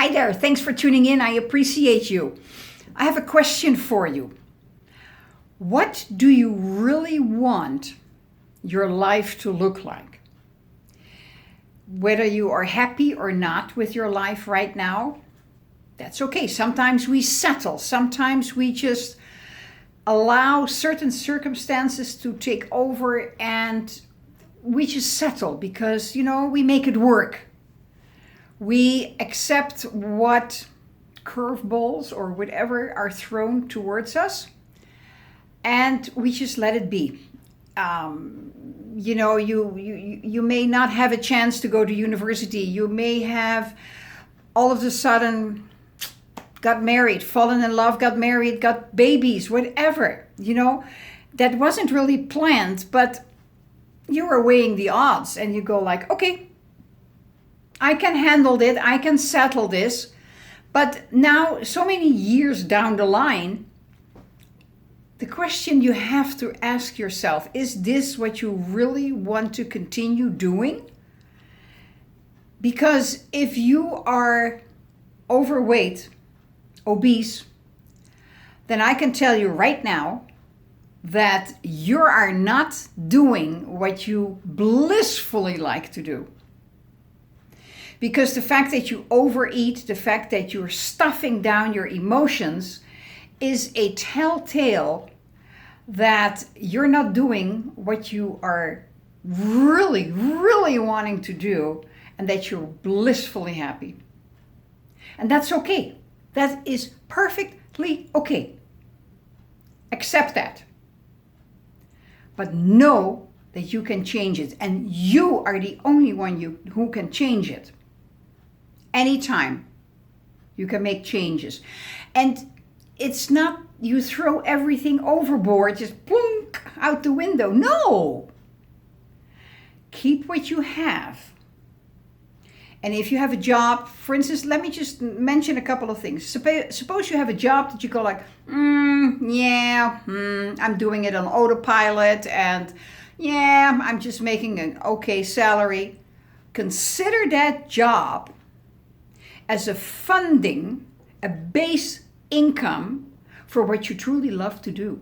Hi there. Thanks for tuning in. I appreciate you. I have a question for you. What do you really want your life to look like? Whether you are happy or not with your life right now, that's okay. Sometimes we settle. Sometimes we just allow certain circumstances to take over and we just settle because, we make it work. We accept what curveballs or whatever are thrown towards us, and we just let it be. You may not have a chance to go to university. You may have all of a sudden got married, fallen in love, got married, got babies, whatever. That wasn't really planned, but you were weighing the odds, and you go like, okay, I can handle it, I can settle this. But now, so many years down the line, the question you have to ask yourself, is this what you really want to continue doing? Because if you are overweight, obese, then I can tell you right now that you are not doing what you blissfully like to do. Because the fact that you overeat, the fact that you're stuffing down your emotions is a telltale that you're not doing what you are really, really wanting to do, and that you're blissfully happy. And that's okay. That is perfectly okay. Accept that. But know that you can change it, and you are the only one who can change it. Anytime you can make changes. And it's not you throw everything overboard, just plunk out the window. No! Keep what you have. And if you have a job, for instance, let me just mention a couple of things. Suppose you have a job that you go like, I'm doing it on autopilot, and I'm just making an okay salary. Consider that job as a funding, a base income for what you truly love to do.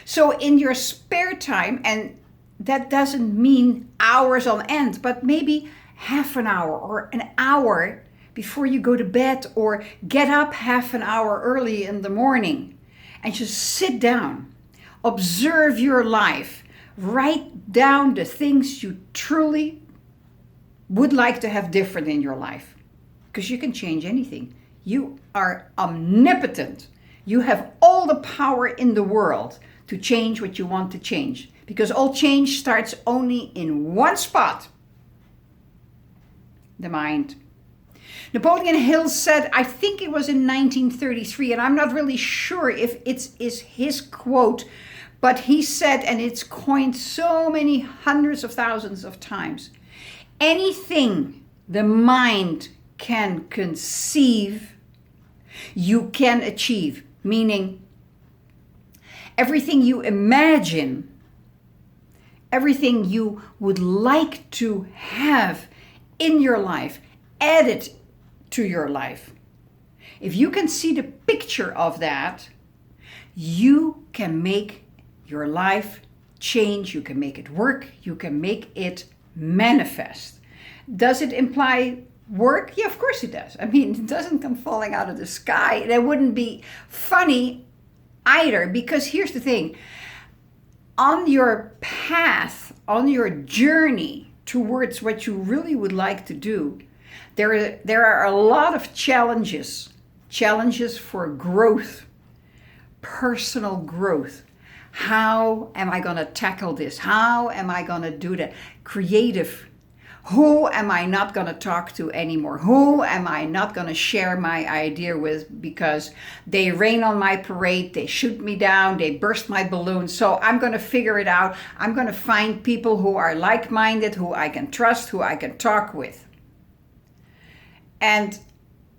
So in your spare time, and that doesn't mean hours on end, but maybe half an hour or an hour before you go to bed, or get up half an hour early in the morning and just sit down, observe your life, write down the things you truly would like to have different in your life. Because you can change anything. You are omnipotent. You have all the power in the world to change what you want to change. Because all change starts only in one spot. The mind. Napoleon Hill said, I think it was in 1933, and I'm not really sure if it is his quote, but he said, and it's coined so many hundreds of thousands of times, anything the mind can conceive, you can achieve. Meaning, everything you imagine, everything you would like to have in your life, add it to your life. If you can see the picture of that, you can make your life change, you can make it work, you can make it manifest. Does it imply work? Yeah, of course it does. I mean, it doesn't come falling out of the sky. That wouldn't be funny either, because here's the thing. On your path, on your journey towards what you really would like to do, there are a lot of challenges for growth, personal growth. How am I going to tackle this? How am I going to do that? Creative. Who am I not going to talk to anymore? Who am I not going to share my idea with because they rain on my parade, they shoot me down, they burst my balloon. So I'm going to figure it out. I'm going to find people who are like-minded, who I can trust, who I can talk with. And,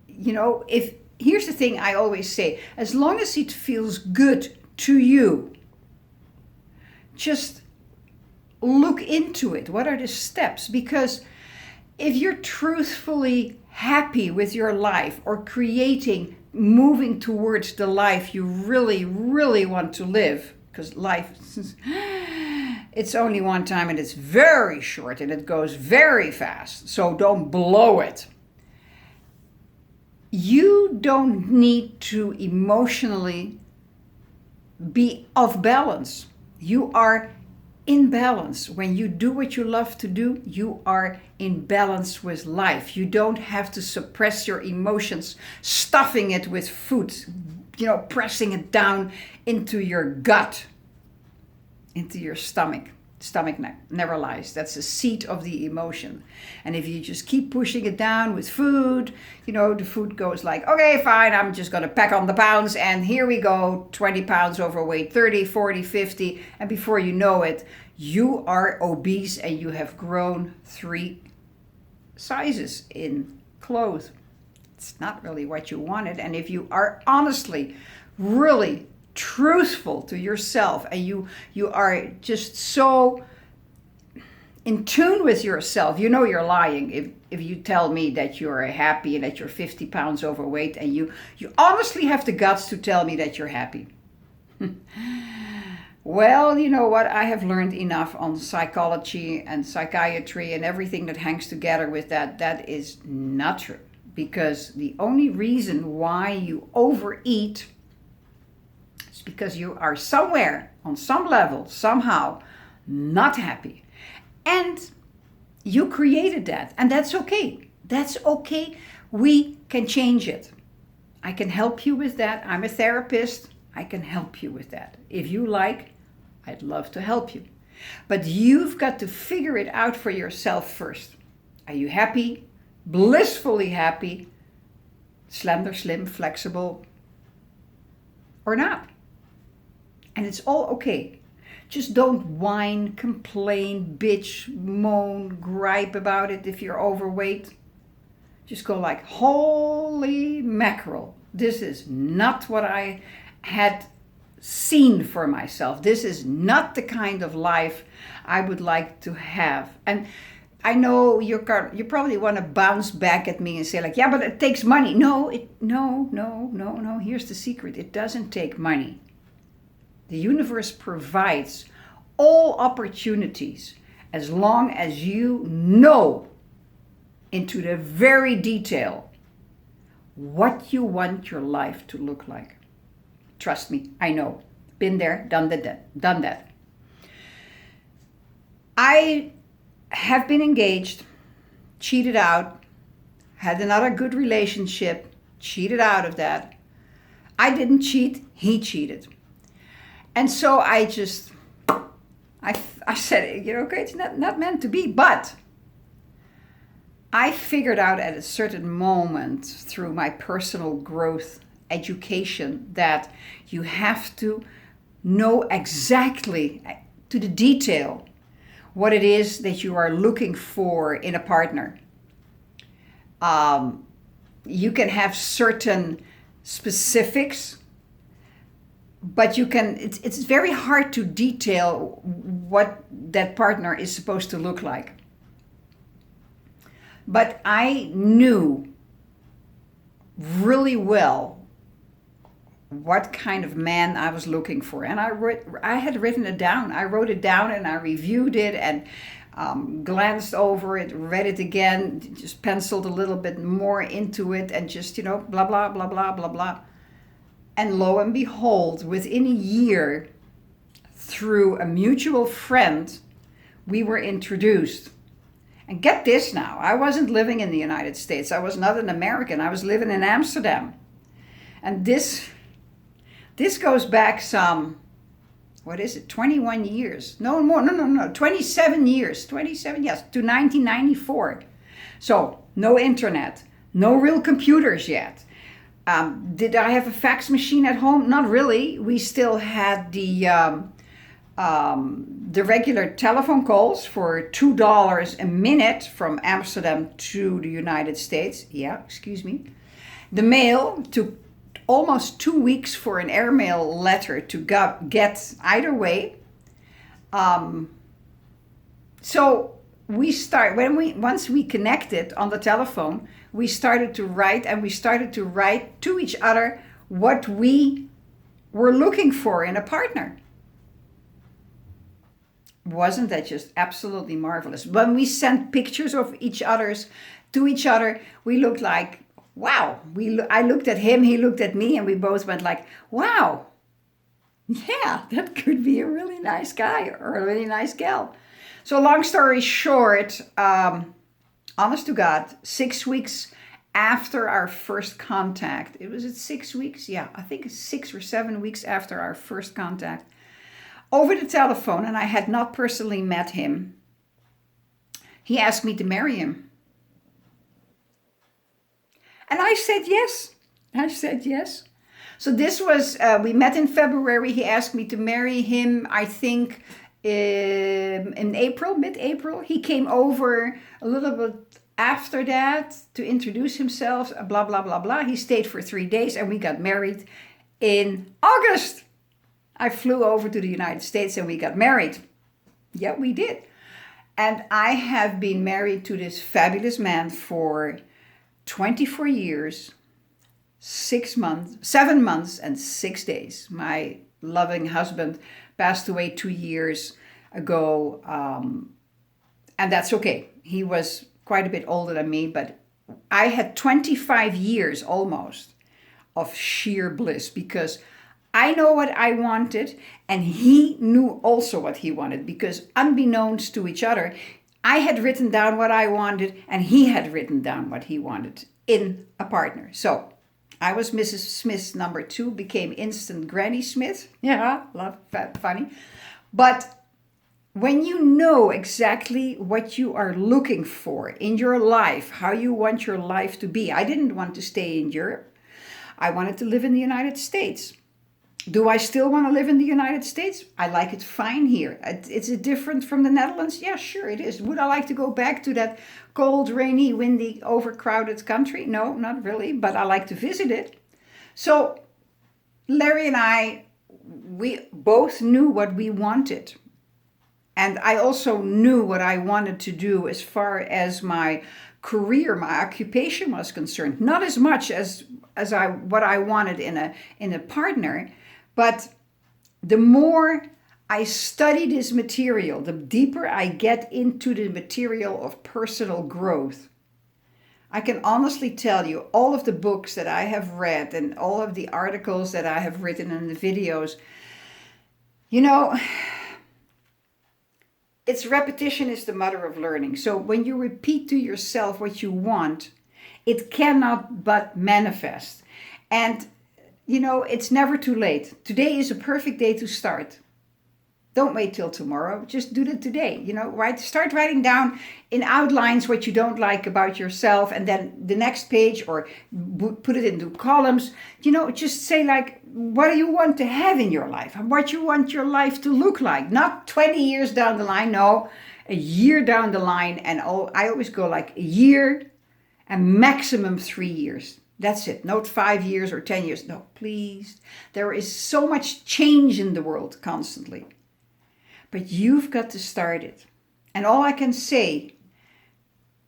here's the thing I always say, as long as it feels good to you, just look into it. What are the steps? Because if you're truthfully happy with your life or creating, moving towards the life you really, really want to live, because life, it's only one time and it's very short and it goes very fast. So don't blow it. You don't need to emotionally be off balance. You are in balance. When you do what you love to do, you are in balance with life. You don't have to suppress your emotions, stuffing it with food, pressing it down into your gut, into your stomach. Stomach never lies. That's the seat of the emotion. And if you just keep pushing it down with food, the food goes like, okay, fine, I'm just going to pack on the pounds. And here we go, 20 pounds overweight, 30, 40, 50. And before you know it, you are obese and you have grown 3 sizes in clothes. It's not really what you wanted. And if you are honestly, really truthful to yourself, and you are just so in tune with yourself, you're lying if you tell me that you're happy and that you're 50 pounds overweight, and you honestly have the guts to tell me that you're happy. Well, you know what? I have learned enough on psychology and psychiatry and everything that hangs together with that. That is not true, because the only reason why you overeat because you are somewhere, on some level, somehow, not happy. And you created that. And that's okay. That's okay. We can change it. I can help you with that. I'm a therapist. I can help you with that. If you like, I'd love to help you. But you've got to figure it out for yourself first. Are you happy? Blissfully happy? Slender, slim, flexible? Or not? And it's all okay. Just don't whine, complain, bitch, moan, gripe about it if you're overweight. Just go like, holy mackerel. This is not what I had seen for myself. This is not the kind of life I would like to have. And I know you probably want to bounce back at me and say like, yeah, but it takes money. No. Here's the secret. It doesn't take money. The universe provides all opportunities as long as you know into the very detail what you want your life to look like. Trust me, I know. Been there, done that. I have been engaged, cheated out, had another good relationship, cheated out of that. I didn't cheat, he cheated. And so I said, okay, it's not meant to be. But I figured out at a certain moment through my personal growth education that you have to know exactly to the detail what it is that you are looking for in a partner. You can have certain specifics, but it's very hard to detail what that partner is supposed to look like. But I knew really well what kind of man I was looking for. And I had written it down. I wrote it down and I reviewed it and glanced over it, read it again, just penciled a little bit more into it and just, blah, blah, blah, blah, blah, blah. And lo and behold, within a year, through a mutual friend, we were introduced. And get this now, I wasn't living in the United States. I was not an American. I was living in Amsterdam. And this goes back some, 21 years? No, 27 years. 27, yes, to 1994. So, no internet, no real computers yet. Did I have a fax machine at home? Not really. We still had the regular telephone calls for $2 a minute from Amsterdam to the United States. Yeah, excuse me. The mail took almost 2 weeks for an airmail letter to get either way. So once we connected on the telephone, we started to write, and we started to write to each other what we were looking for in a partner. Wasn't that just absolutely marvelous? When we sent pictures of each other's to each other, we looked like, wow. I looked at him, he looked at me, and we both went like, wow, yeah, that could be a really nice guy or a really nice gal. So long story short, honest to God, 6 weeks after our first contact, it was at 6 weeks? Yeah, I think it's 6 or 7 weeks after our first contact, over the telephone, and I had not personally met him, he asked me to marry him. And I said yes. I said yes. So this was, we met in February. He asked me to marry him, I think, in April, mid-April. He came over a little bit after that to introduce himself, blah, blah, blah, blah. He stayed for 3 days and we got married in August. I flew over to the United States and we got married. Yeah, we did. And I have been married to this fabulous man for 24 years, 7 months and 6 days. My loving husband passed away 2 years ago. And that's okay. He was quite a bit older than me, but I had 25 years almost of sheer bliss because I know what I wanted, and he knew also what he wanted, because unbeknownst to each other, I had written down what I wanted, and he had written down what he wanted in a partner. So I was Mrs. Smith number 2, became instant Granny Smith. Yeah, love that, funny. But when you know exactly what you are looking for in your life, how you want your life to be. I didn't want to stay in Europe. I wanted to live in the United States. Do I still want to live in the United States? I like it fine here. Is it different from the Netherlands? Yeah, sure it is. Would I like to go back to that cold, rainy, windy, overcrowded country? No, not really, but I like to visit it. So Larry and I, we both knew what we wanted. And I also knew what I wanted to do as far as my career, my occupation was concerned. Not as much as what I wanted in a partner. But the more I study this material, the deeper I get into the material of personal growth. I can honestly tell you, all of the books that I have read and all of the articles that I have written and the videos, it's repetition is the mother of learning. So when you repeat to yourself what you want, it cannot but manifest. And it's never too late. Today is a perfect day to start. Don't wait till tomorrow. Just do it today. Right? Start writing down in outlines what you don't like about yourself, and then the next page, or put it into columns. Just say like, what do you want to have in your life? And what you want your life to look like? Not 20 years down the line. No, a year down the line. And I always go like a year and maximum 3 years. That's it. Not 5 years or 10 years. No, please. There is so much change in the world constantly. But you've got to start it. And all I can say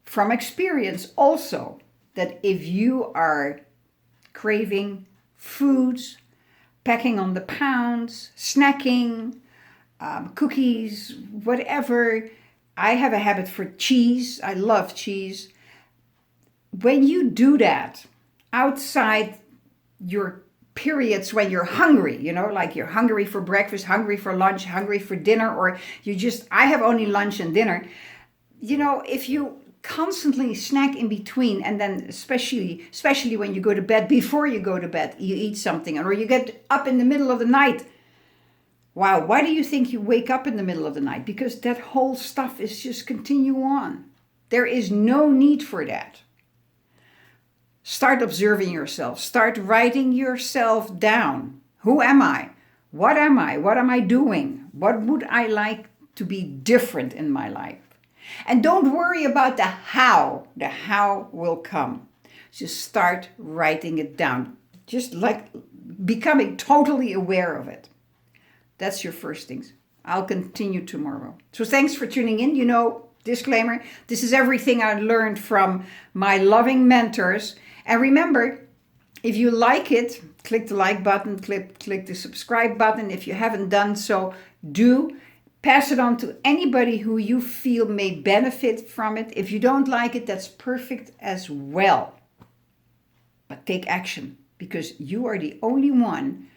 from experience also, that if you are craving foods, packing on the pounds, snacking, cookies, whatever. I have a habit for cheese. I love cheese. When you do that, outside your periods when you're hungry, like you're hungry for breakfast, hungry for lunch, hungry for dinner, or I have only lunch and dinner. If you constantly snack in between, and then especially when you go to bed, before you go to bed, you eat something, or you get up in the middle of the night. Wow, why do you think you wake up in the middle of the night? Because that whole stuff is just continue on. There is no need for that. Start observing yourself. Start writing yourself down. Who am I? What am I? What am I doing? What would I like to be different in my life? And don't worry about the how. The how will come. Just start writing it down. Just like becoming totally aware of it. That's your first things. I'll continue tomorrow. So thanks for tuning in. Disclaimer, this is everything I learned from my loving mentors. And remember, if you like it, click the like button, click the subscribe button. If you haven't done so, do. Pass it on to anybody who you feel may benefit from it. If you don't like it, that's perfect as well. But take action, because you are the only one.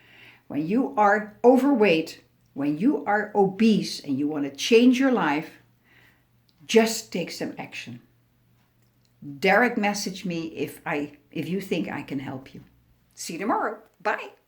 When you are overweight, when you are obese and you want to change your life, just take some action. Direct message me if you think I can help you. See you tomorrow. Bye.